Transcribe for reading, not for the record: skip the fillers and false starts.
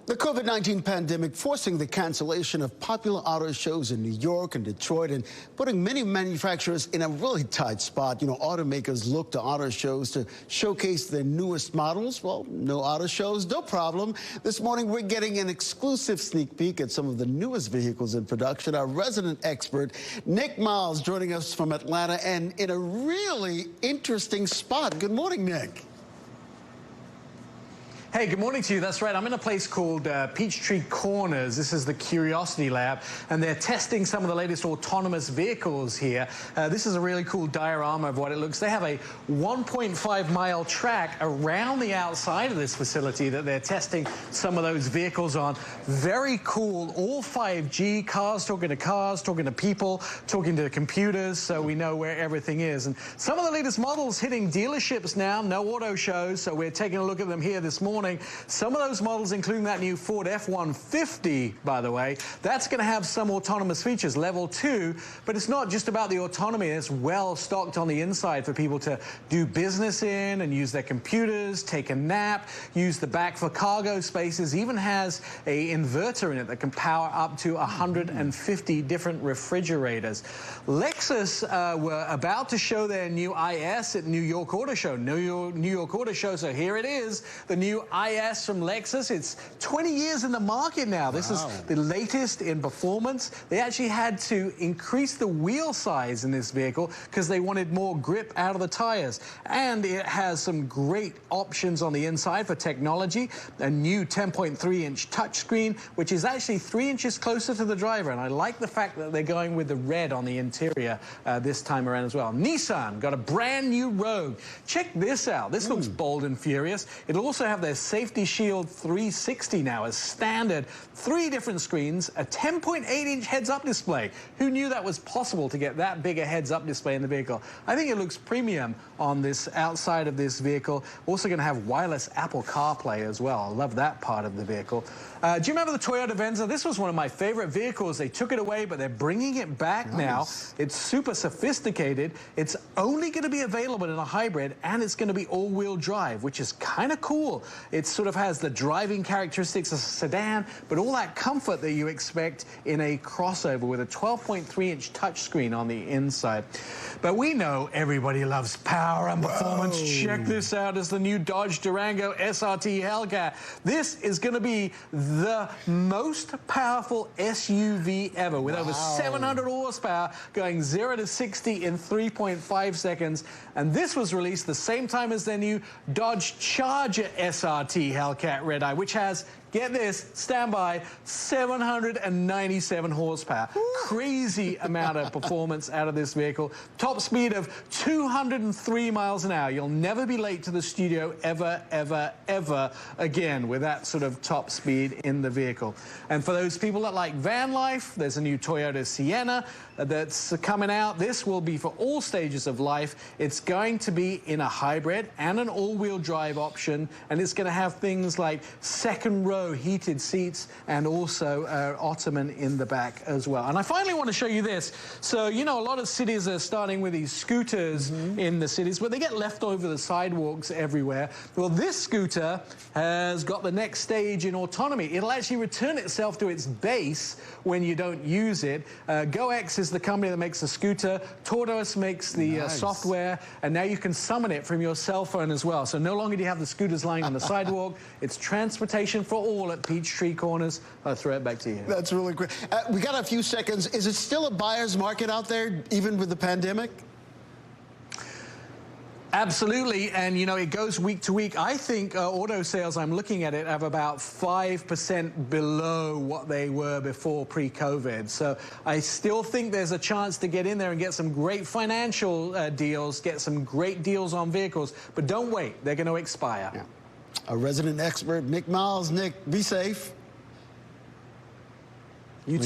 The COVID-19 pandemic forcing the cancellation of popular auto shows in New York and Detroit and putting many manufacturers in a really tight spot. You know, automakers look to auto shows to showcase their newest models. Well, no auto shows, no problem. This morning, we're getting an exclusive sneak peek at some of the newest vehicles in production. Our resident expert, Nik Miles, joining us from Atlanta and in a really interesting spot. Good morning, Nik. Hey, good morning to you. That's right. I'm in a place called Peachtree Corners. This is the Curiosity Lab, and they're testing some of the latest autonomous vehicles here. This is a really cool diorama of what it looks. They have a 1.5-mile track around the outside of this facility that they're testing some of those vehicles on. Very cool. All 5G, cars talking to people, talking to computers, so we know where everything is. And some of the latest models hitting dealerships now, no auto shows, so we're taking a look at them here this morning. Some of those models, including that new Ford F-150, by the way, that's going to have some autonomous features, level 2, but it's not just about the autonomy. It's well stocked on the inside for people to do business in and use their computers, take a nap, use the back for cargo spaces, even has an inverter in it that can power up to 150 different refrigerators. Lexus were about to show their new IS at New York Auto Show. New York Auto Show, so here it is, the new IS from Lexus. It's 20 years in the market now. This is the latest in performance. They actually had to increase the wheel size in this vehicle because they wanted more grip out of the tires. And it has some great options on the inside for technology. A new 10.3-inch touchscreen, which is actually 3 inches closer to the driver. And I like the fact that they're going with the red on the interior this time around as well. Nissan got a brand new Rogue. Check this out. This looks bold and furious. It'll also have their Safety Shield 360 now as standard. 3 different screens, a 10.8-inch heads-up display. Who knew that was possible to get that big a heads-up display in the vehicle? I think it looks premium on this outside of this vehicle. Also going to have wireless Apple CarPlay as well. I love that part of the vehicle. Do you remember the Toyota Venza? This was one of my favorite vehicles. They took it away, but they're bringing it back now. It's super sophisticated. It's only going to be available in a hybrid, and it's going to be all-wheel drive, which is kind of cool. It sort of has the driving characteristics of a sedan, but all that comfort that you expect in a crossover with a 12.3-inch touchscreen on the inside. But we know everybody loves power and performance. Check this out as the new Dodge Durango SRT Hellcat. This is going to be the most powerful SUV ever, with over 700 horsepower, going 0 to 60 in 3.5 seconds. And this was released the same time as their new Dodge Charger SRT Hellcat Red Eye, which has, get this, stand by, 797 horsepower. Crazy amount of performance out of this vehicle. Top speed of 203 miles an hour. You'll never be late to the studio ever, ever, ever again with that sort of top speed in the vehicle. And for those people that like van life, there's a new Toyota Sienna that's coming out. This will be for all stages of life. It's going to be in a hybrid and an all-wheel drive option, and it's going to have things like second row heated seats and also ottoman in the back as well. And I finally want to show you this. So, you know, a lot of cities are starting with these scooters in the cities, but they get left over the sidewalks everywhere. Well, this scooter has got the next stage in autonomy. It'll actually return itself to its base when you don't use it. Goex is the company that makes the scooter. Tortoise makes the software, and now you can summon it from your cell phone as well. So no longer do you have the scooters lying on the sidewalk. It's transportation for all at Peachtree Corners. I'll throw it back to you. That's really great. We got a few seconds. Is it still a buyer's market out there, even with the pandemic? Absolutely, and you know, it goes week to week. I think auto sales, I'm looking at it, have about 5% below what they were before pre-COVID. So I still think there's a chance to get in there and get some great financial deals, get some great deals on vehicles, but don't wait, they're going to expire. Yeah. Our resident expert, Nik Miles. Nik, be safe. You too.